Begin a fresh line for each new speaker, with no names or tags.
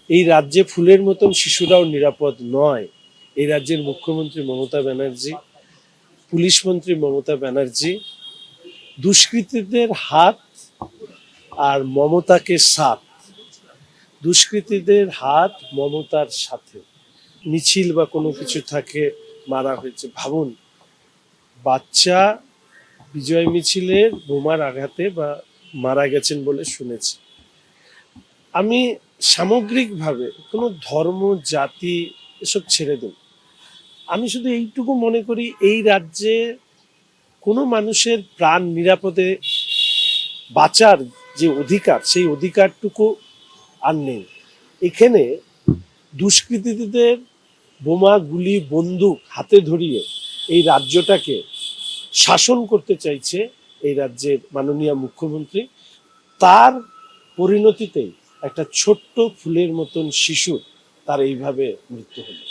এই রাজ্যে ফুলের মতন শিশুরাও নিরাপদ নয়। এই রাজ্যের মুখ্যমন্ত্রী মমতা ব্যানার্জি, পুলিশ মন্ত্রী মমতা ব্যানার্জি দুষ্কৃতীদের হাত আর মমতাকে সাথ, দুষ্কৃতীদের হাত মমতার সাথে। মিছিল বা কোনো কিছু থাকে, মারা হয়েছে। ভাবুন, বাচ্চা বিজয় মিছিলের বোমার আঘাতে বা মারা গেছেন বলে শুনেছি। আমি সামগ্রিকভাবে কোনো ধর্ম জাতি এসব ছেড়ে দিন, আমি শুধু এইটুকু মনে করি, এই রাজ্যে কোনো মানুষের প্রাণ নিরাপদে বাঁচার যে অধিকার, সেই অধিকারটুকু আর নেই। এখানে দুষ্কৃতীদের বোমা গুলি বন্দুক হাতে ধরিয়ে এই রাজ্যটাকে শাসন করতে চাইছে এই রাজ্যের মাননীয় মুখ্যমন্ত্রী। তার পরিণতিতেই একটা ছোট্ট ফুলের মতন শিশু তার এইভাবে মৃত্যু হলো।